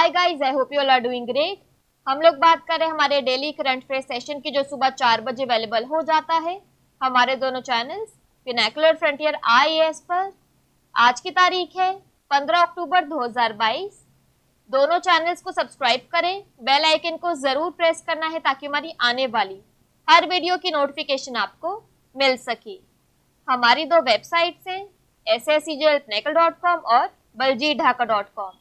Hi guys, I hope you all are doing great. हम लोग बात कर रहे हैं हमारे डेली करंट अफेयर सेशन की, जो सुबह 4 बजे अवेलेबल हो जाता है हमारे दोनों चैनल्स पिनाकुलर फ्रंटियर IAS पर। आज की तारीख है 15 अक्टूबर 2022। दोनों चैनल्स को सब्सक्राइब करें, बेल आइकन को जरूर प्रेस करना है ताकि हमारी आने वाली हर वीडियो की नोटिफिकेशन आपको मिल सके। हमारी दो वेबसाइट्स हैं sscjlpnacle.com और baljeetdhaka.com।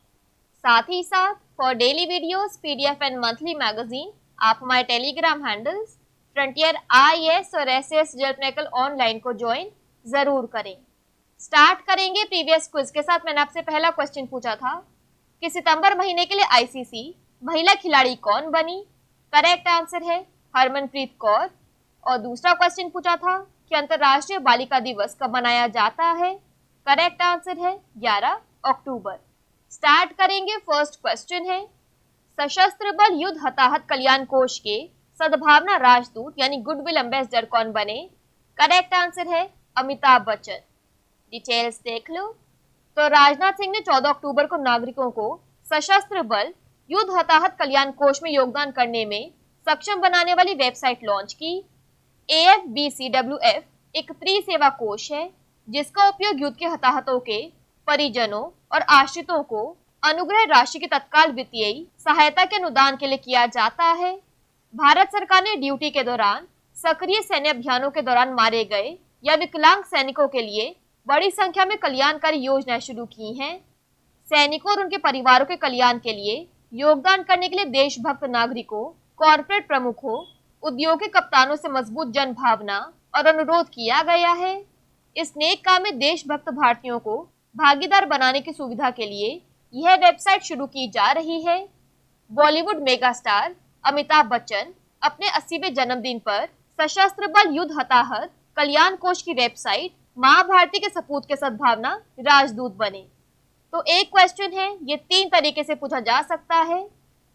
साथ ही साथ for daily videos, PDF and monthly magazine आप हमारे टेलीग्राम हैंडल्स फ्रंटियर IAS और SS जलपनेकल ऑनलाइन को ज्वाइन जरूर करें। स्टार्ट करेंगे प्रीवियस क्विज के साथ। मैंने आपसे पहला क्वेश्चन पूछा था कि सितंबर महीने के लिए ICC महिला खिलाड़ी कौन बनी। करेक्ट आंसर है हरमनप्रीत कौर। और दूसरा क्वेश्चन पूछा था कि अंतर्राष्ट्रीय बालिका दिवस कब मनाया जाता है। करेक्ट आंसर है 11 अक्टूबर। स्टार्ट करेंगे। फर्स्ट क्वेश्चन है सशस्त्र बल युद्ध हताहत कल्याण कोष के सद्भावना राजदूत यानी गुडविल एम्बेसडर कौन बने। करेक्ट आंसर है अमिताभ बच्चन। डिटेल्स देख लो। तो राजनाथ सिंह ने 14 अक्टूबर को नागरिकों को सशस्त्र बल युद्ध हताहत कल्याण कोष में योगदान करने में सक्षम बनाने वाली वेबसाइट लॉन्च की। AFBCWF एक त्रिसेवा कोष है जिसका उपयोग युद्ध के हताहतों के परिजनों और आश्रितों को अनुग्रह राशि की तत्काल वित्तीय सहायता के अनुदान के लिए किया जाता है। भारत सरकार ने ड्यूटी के दौरान सक्रिय सैन्य अभियानों के दौरान मारे गए या विकलांग सैनिकों के लिए बड़ी संख्या में कल्याणकारी योजनाएं शुरू की हैं। सैनिकों और उनके परिवारों के कल्याण के लिए योगदान करने के लिए देशभक्त नागरिकों, कॉर्पोरेट प्रमुखों, उद्योगिक कप्तानों से मजबूत जन भावना और अनुरोध किया गया है। इस नेक काम में देशभक्त भारतीयों को भागीदार बनाने की सुविधा के लिए यह वेबसाइट शुरू की जा रही है। बॉलीवुड मेगा स्टार अमिताभ बच्चन अपने 80वें जन्मदिन पर सशस्त्र बल युद्ध हताहत कल्याण कोष की वेबसाइट मां भारती के सपूत के सद्भावना राजदूत बने। तो एक क्वेश्चन है, ये 3 तरीके से पूछा जा सकता है।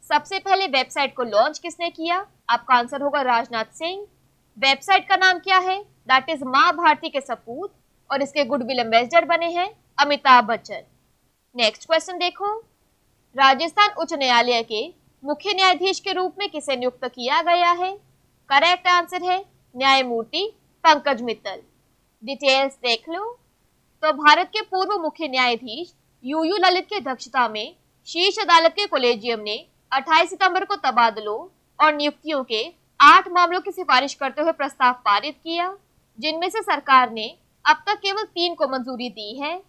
सबसे पहले वेबसाइट को लॉन्च किसने किया। आपका आंसर होगा राजनाथ सिंह। वेबसाइट का नाम क्या है, दैट इज मां भारती के सपूत, और इसके गुडविल एम्बेसडर बने हैं अमिताभ बच्चन। नेक्स्ट क्वेश्चन देखो, राजस्थान उच्च न्यायालय के मुख्य न्यायाधीश के रूप में किसे नियुक्त किया गया है। करेक्ट आंसर है न्यायमूर्ति पंकज मित्तल। डिटेल्स देख लो। तो भारत के पूर्व मुख्य न्यायाधीश UU ललित की अध्यक्षता में शीर्ष अदालत के कोलेजियम ने 28 सितंबर को तबादलों और नियुक्तियों के 8 मामलों की सिफारिश करते हुए प्रस्ताव पारित किया, जिनमें से सरकार ने अब तक केवल 3 को मंजूरी दी है।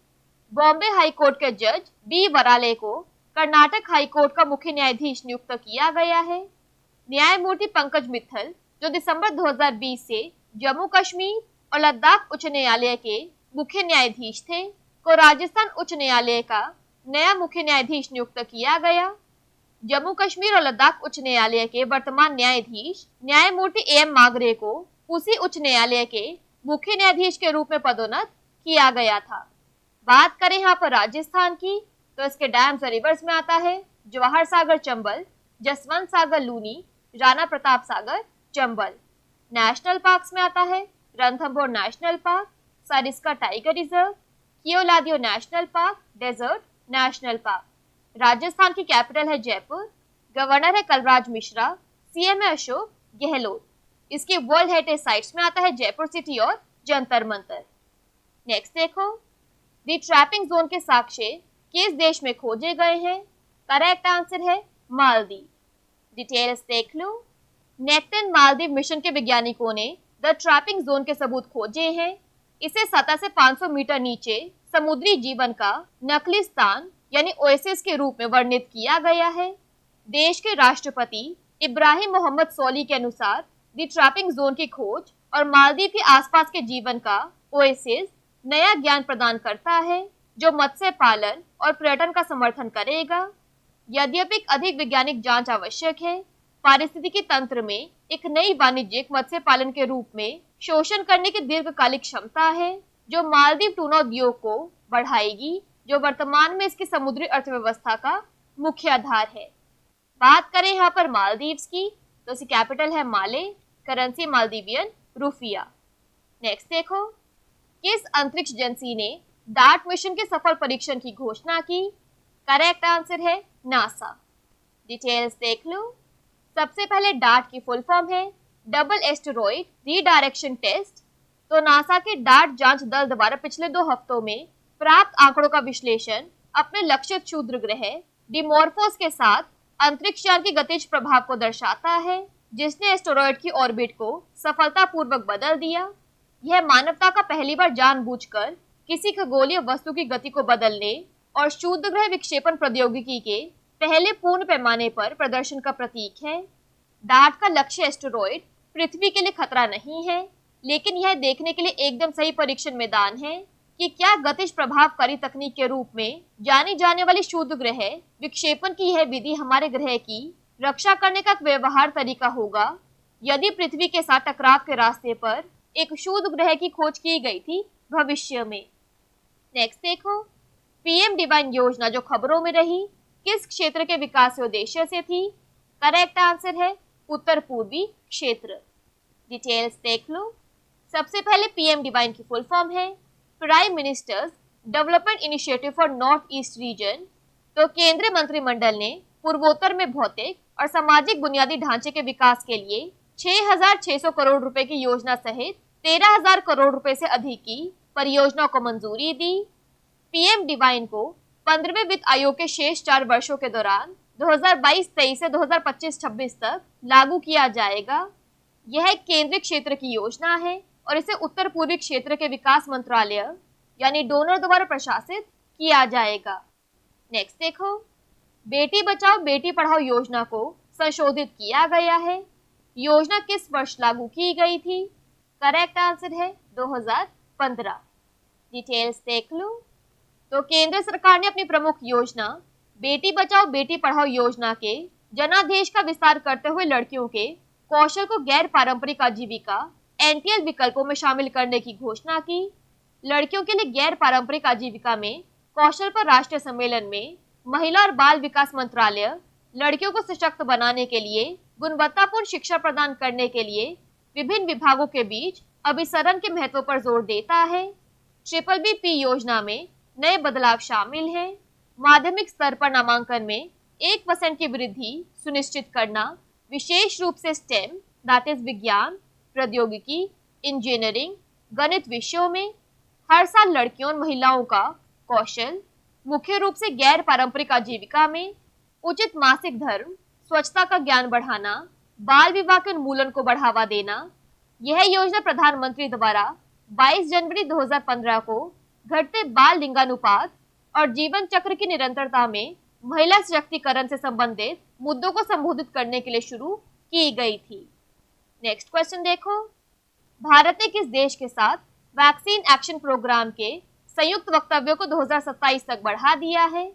बॉम्बे हाई कोर्ट के जज B वराले को कर्नाटक हाई कोर्ट का मुख्य न्यायाधीश नियुक्त किया गया है। न्यायमूर्ति पंकज मित्तल, जो दिसंबर 2020 से जम्मू कश्मीर और लद्दाख उच्च न्यायालय के मुख्य न्यायाधीश थे, को राजस्थान उच्च न्यायालय का नया मुख्य न्यायाधीश नियुक्त किया गया। जम्मू कश्मीर और लद्दाख उच्च न्यायालय के वर्तमान न्यायाधीश न्यायमूर्ति AM मागरे को उसी उच्च न्यायालय के मुख्य न्यायाधीश के रूप में पदोन्नत किया गया था। बात करें यहाँ पर राजस्थान की, तो इसके डैम्स और रिवर्स में आता है जवाहर सागर चंबल, जसवंत सागर लूनी, राणा प्रताप सागर चंबल। नेशनल पार्क्स में आता है Ranthambore national park, Sariska tiger reserve, Keoladeo national park, desert national park. Rajasthan की कैपिटल है जयपुर, गवर्नर है कलराज मिश्रा, CM है अशोक गहलोत। इसकी वर्ल्ड हेरिटेज साइट्स में आता है जयपुर सिटी और जंतर मंतर। नेक्स्ट देखो, दी ट्रैपिंग जोन के साक्ष्य किस देश में खोजे गए हैं। करेक्ट आंसर है मालदीव। डिटेल्स देख लो। नेक्टन मालदीव मिशन के वैज्ञानिकों ने द ट्रैपिंग जोन के सबूत खोजे हैं। इसे सतह से 500 मीटर नीचे समुद्री जीवन का नकली स्थान यानी ओएसिस के रूप में वर्णित किया गया है। देश के राष्ट्रपति इब्राहिम मोहम्मद सोली के अनुसार द ट्रैपिंग जोन की खोज और मालदीव के आसपास के जीवन का ओएसिस नया ज्ञान प्रदान करता है जो मत्स्य पालन और पर्यटन का समर्थन करेगा। यद्यपि अधिक वैज्ञानिक जांच आवश्यक है, पारिस्थितिकी तंत्र में एक नई वाणिज्यिक मत्स्य पालन के रूप में शोषण करने की दीर्घकालिक क्षमता है जो मालदीव टूना उद्योग को बढ़ाएगी, जो वर्तमान में इसकी समुद्री अर्थव्यवस्था का मुख्य आधार है। बात करें यहाँ पर मालदीव्स की, तो इसकी कैपिटल है माले, करेंसी मालदीवियन रुफिया। नेक्स्ट देखो, किस अंतरिक्ष एजेंसी ने डार्ट मिशन के सफल परीक्षण की घोषणा की। करेक्ट आंसर है नासा। डिटेल्स देख लो। सबसे पहले डार्ट की फुल फॉर्म है डबल एस्टेरॉइड रीडायरेक्शन टेस्ट। तो नासा के डार्ट जांच दल द्वारा पिछले 2 हफ्तों में प्राप्त आंकड़ों का विश्लेषण अपने लक्षित क्षुद्र ग्रह डिमोर्फोस के साथ अंतरिक्ष यान के गतिज प्रभाव को दर्शाता है, जिसने एस्टेरॉइड की ऑर्बिट को सफलतापूर्वक बदल दिया। यह मानवता का पहली बार जानबूझकर किसी खगोलीय वस्तु की गति को बदलने और क्षुद्र ग्रह विक्षेपण प्रौद्योगिकी के पहले पूर्ण पैमाने पर प्रदर्शन का प्रतीक है। डार्ट का लक्ष्य एस्टेरॉइड पृथ्वी के लिए खतरा नहीं है, लेकिन यह देखने के लिए एकदम सही परीक्षण मैदान है कि क्या गतिज प्रभावकारी तकनीक के रूप में जानी जाने वाली क्षुद्र ग्रह विक्षेपण की यह विधि हमारे ग्रह की रक्षा करने का एक व्यवहार तरीका होगा। यदि पृथ्वी के साथ टकराव के रास्ते पर एक क्षुद्र ग्रह की खोज की गई थी भविष्य में। नेक्स्ट देखो, पीएम डिवाइन योजना जो खबरों में रही किस क्षेत्र के विकास के उद्देश्य से थी? करेक्ट आंसर है उत्तर पूर्वी क्षेत्र। डिटेल्स देख लो। सबसे पहले पीएम डिवाइन की फुल फॉर्म है prime ministers development initiative for north east region. तो केंद्रीय मंत्रिमंडल ने पूर्वोत्तर में भौतिक और सामाजिक बुनियादी ढांचे के विकास के लिए 6,600 करोड़ रुपए की योजना सहित 13,000 करोड़ रुपए से अधिक की परियोजनाओं को मंजूरी दी। पीएम डिवाइन को 15वें वित्त आयोग के शेष 4 वर्षों के दौरान 2022-23 से 2025-26 तक लागू किया जाएगा। यह एक केंद्रीय क्षेत्र की योजना है और इसे उत्तर पूर्वी क्षेत्र के विकास मंत्रालय यानी डोनर द्वारा प्रशासित किया जाएगा। नेक्स्ट देखो, बेटी बचाओ बेटी पढ़ाओ योजना को संशोधित किया गया है। योजना किस वर्ष लागू की गई थी? करेक्ट आंसर है 2015। डिटेल्स देख लो। तो केंद्र सरकार ने अपनी प्रमुख योजना बेटी बचाओ बेटी पढ़ाओ योजना के जनादेश का विस्तार करते हुए लड़कियों के कौशल को गैर पारंपरिक आजीविका एनटीएल विकल्पों में शामिल करने की घोषणा की। लड़कियों के लिए गैर पारंपरिक आजीविका में कौशल पर राष्ट्रीय सम्मेलन में महिला और बाल विकास मंत्रालय लड़कियों को सशक्त बनाने के लिए गुणवत्तापूर्ण शिक्षा प्रदान करने के लिए विभिन्न विभागों के बीच अभिसरण के महत्व पर जोर देता है। BBB योजना में नए बदलाव शामिल हैं। माध्यमिक स्तर पर नामांकन में 1% की वृद्धि सुनिश्चित करना, विशेष रूप से स्टेम दैट इज विज्ञान, प्रौद्योगिकी, इंजीनियरिंग, गणित विषयों में। हर साल लड़कियों और महिलाओं का कौशल, मुख्य रूप से गैर पारंपरिक आजीविका में। उचित मासिक धर्म, स्वच्छता का ज्ञान बढ़ाना, बाल विवाह के उन्मूलन को बढ़ावा देना। यह योजना प्रधानमंत्री द्वारा 22 जनवरी 2015 को घटते बाल लिंगानुपात और जीवन चक्र की निरंतरता में महिला सशक्तिकरण से संबंधित मुद्दों को संबोधित करने के लिए शुरू की गई थी। नेक्स्ट क्वेश्चन देखो, भारत ने किस देश के साथ वैक्सीन एक्शन प्रोग्राम के संयुक्त वक्तव्य को 2027 तक बढ़ा दिया है?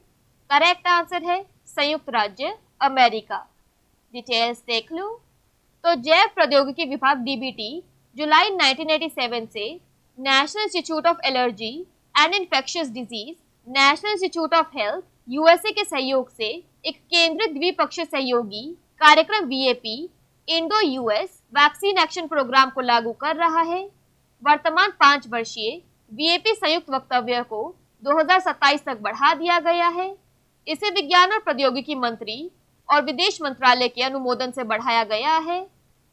करेक्ट आंसर है संयुक्त राज्य अमेरिका। डिटेल्स देख लो। तो जैव प्रौद्योगिकी विभाग DBT जुलाई 1987 से national institute of allergy and infectious disease, national institute of health USA के सहयोग से एक केंद्रीय द्विपक्षीय सहयोगी कार्यक्रम VAP Indo US vaccine action program को लागू कर रहा है। वर्तमान 5 वर्षीय VAP संयुक्त वक्तव्य को 2027 तक बढ़ा दिया गया है। इसे विज्ञान और प्रौद्योगिकी मंत्री और विदेश मंत्रालय के अनुमोदन से बढ़ाया गया है।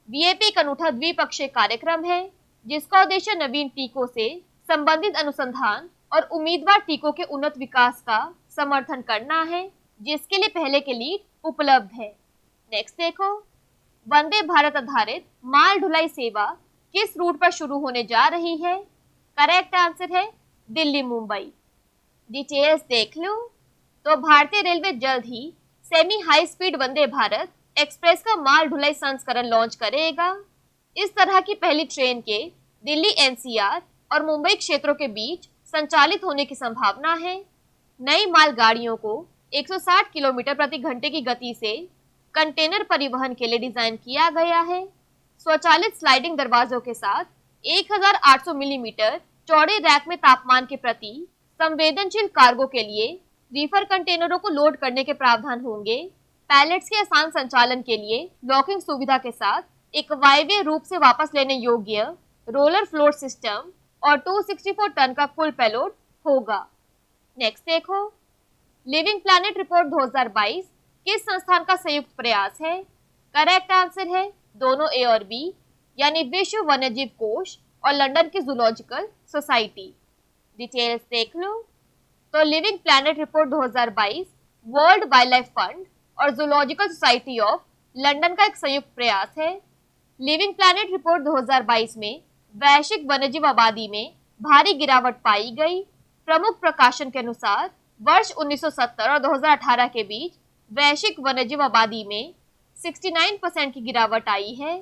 VAP एक अनूठा द्विपक्षीय कार्यक्रम है जिसका उद्देश्य नवीन टीकों से संबंधित अनुसंधान और उम्मीदवार टीकों के उन्नत विकास का समर्थन करना है, जिसके लिए पहले के लीड उपलब्ध है। नेक्स्ट देखो, वंदे भारत आधारित माल ढुलाई सेवा किस रूट पर शुरू होने जा रही है? करेक्ट आंसर है दिल्ली मुंबई। डिटेल्स देख लो। तो भारतीय रेलवे जल्द ही semi high speed Vande Bharat express का माल ढुलाई संस्करण लॉन्च करेगा। इस तरह की पहली ट्रेन के दिल्ली NCR और मुंबई क्षेत्रों के बीच संचालित होने की संभावना है। नई माल गाड़ियों को 160 किलोमीटर प्रति घंटे की गति से कंटेनर परिवहन के लिए डिजाइन किया गया है। स्वचालित स्लाइडिंग दरवाजों के साथ 1800 मिलीमीटर चौड़े रैक में तापमान के प्रति संवेदनशील कार्गो के लिए रीफर कंटेनरों को लोड करने के प्रावधान होंगे। पैलेट्स के आसान संचालन के लिए लॉकिंग सुविधा के साथ एक वायवीय रूप से वापस लेने योग्य रोलर फ्लोर सिस्टम और 264 टन का कुल पेलोड होगा। नेक्स्ट देखो, लिविंग प्लैनेट रिपोर्ट 2022 किस संस्थान का संयुक्त प्रयास है? करेक्ट आंसर है दोनों ए और बी, यानी विश्व वन्यजीव कोष और लंदन की जूलॉजिकल सोसाइटी। डिटेल्स देख लो। तो living planet report 2022 world wildlife fund और जूलॉजिकल सोसाइटी ऑफ लंदन का एक संयुक्त प्रयास है। लिविंग प्लैनेट रिपोर्ट 2022 में वैश्विक वन्यजीव आबादी में भारी गिरावट पाई गई। प्रमुख प्रकाशन के अनुसार वर्ष 1970 और 2018 के बीच वैश्विक वन्यजीव आबादी में 69% की गिरावट आई है।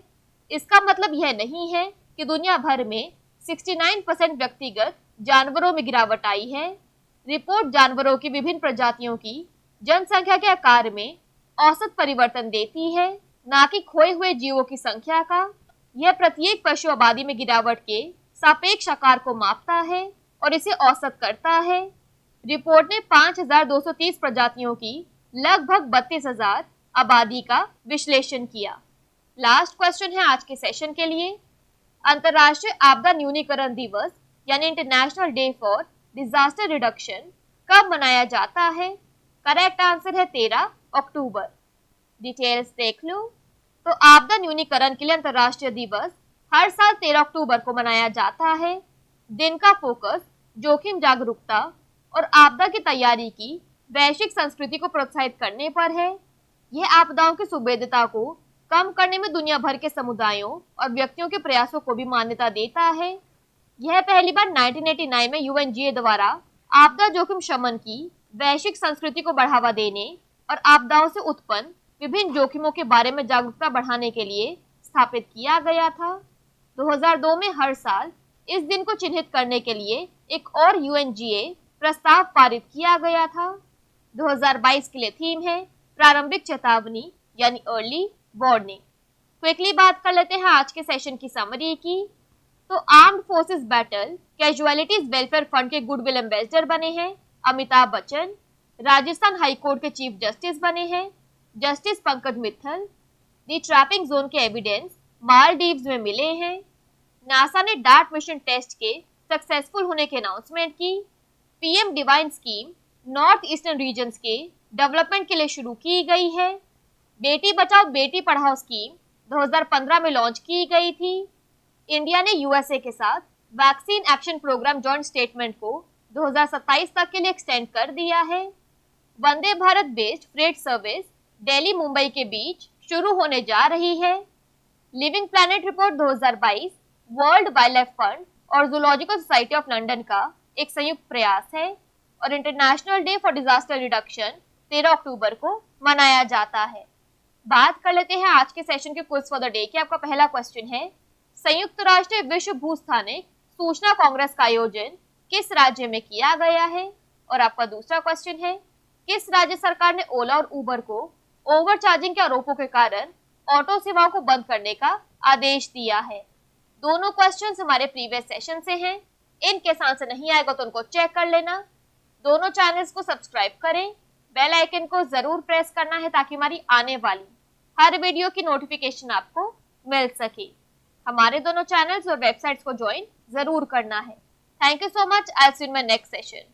इसका मतलब यह नहीं है कि दुनिया भर में 69% व्यक्तिगत जानवरों में गिरावट आई है। रिपोर्ट जानवरों की विभिन्न प्रजातियों की जनसंख्या के आकार में औसत परिवर्तन देती है, न कि खोए हुए जीवों की संख्या का। यह प्रत्येक पशु आबादी में गिरावट के सापेक्ष आकार को मापता है और इसे औसत करता है। रिपोर्ट ने 5230 प्रजातियों की लगभग 32,000 आबादी का विश्लेषण किया। लास्ट क्वेश्चन है आज के सेशन के लिए। अंतर्राष्ट्रीय आपदा न्यूनीकरण दिवस यानी international day for disaster reduction कब मनाया जाता है? करेक्ट आंसर है 13 अक्टूबर। डिटेल्स देख लो। तो आपदा न्यूनीकरण के लिए अंतर्राष्ट्रीय दिवस हर साल 13 अक्टूबर को मनाया जाता है। दिन का फोकस जोखिम जागरूकता और आपदा की तैयारी की वैश्विक संस्कृति को प्रोत्साहित करने पर है। यह आपदाओं की संवेदनता को कम करने में दुनिया भर के समुदायों और व्यक्तियों के प्रयासों को भी मान्यता देता है। यह पहली बार 1989 में यूएनजीए द्वारा आपदा जोखिम शमन की वैश्विक संस्कृति को बढ़ावा देने और आपदाओं से उत्पन्न विभिन्न जोखिमों के बारे में जागरूकता बढ़ाने के लिए स्थापित किया गया था। 2002 में हर साल इस दिन को चिन्हित करने के लिए एक और यूएनजीए प्रस्ताव पारित किया गया था। 2022 के लिए थीम है प्रारंभिक चेतावनी यानी अर्ली वार्निंग। क्विकली बात कर लेते हैं आज के सेशन की समरी की। तो armed forces battle casualties welfare fund के गुडविल एम्बेसडर बने हैं अमिताभ बच्चन। राजस्थान हाईकोर्ट के चीफ जस्टिस बने हैं justice Pankaj Mittal. The trapping zone के एविडेंस मालदीव्स में मिले हैं। नासा ने डार्ट मिशन टेस्ट के सक्सेसफुल होने की अनाउंसमेंट की। PM DevINE scheme North Eastern regions के डेवलपमेंट के लिए शुरू की गई है। बेटी बचाओ बेटी पढ़ाओ स्कीम 2015 में लॉन्च की गई थी। इंडिया ने यूएसए के साथ vaccine action program joint statement को 2027 तक के लिए एक्सटेंड कर दिया है। Vande Bharat based freight service Delhi Mumbai के बीच शुरू होने जा रही है। Living planet report 2022 world wildlife fund और जूलॉजिकल सोसाइटी ऑफ लंदन का एक संयुक्त प्रयास है और international day for disaster reduction 13 अक्टूबर को मनाया जाता है। बात कर लेते हैं आज के सेशन के क्विज फॉर द डे की। आपका पहला क्वेश्चन है संयुक्त राष्ट्र विश्व भूस्थानिक सूचना कांग्रेस का आयोजन किस राज्य में किया गया है? और आपका दूसरा क्वेश्चन है किस राज्य सरकार ने ओला और उबर को ओवरचार्जिंग के आरोपों के कारण ऑटो सेवाओं को बंद करने का आदेश दिया है? दोनों क्वेश्चंस हमारे प्रीवियस सेशन से हैं। इनके आंसर नहीं आएगा तो उनको चेक कर लेना। दोनों चैनल्स को सब्सक्राइब करें, बेल आइकन को जरूर प्रेस करना है ताकि हमारी आने वाली हर वीडियो की नोटिफिकेशन आपको मिल सके। हमारे दोनों चैनल्स और वेबसाइट्स को ज्वाइन जरूर करना है। Thank you so much. I will see you in my next session.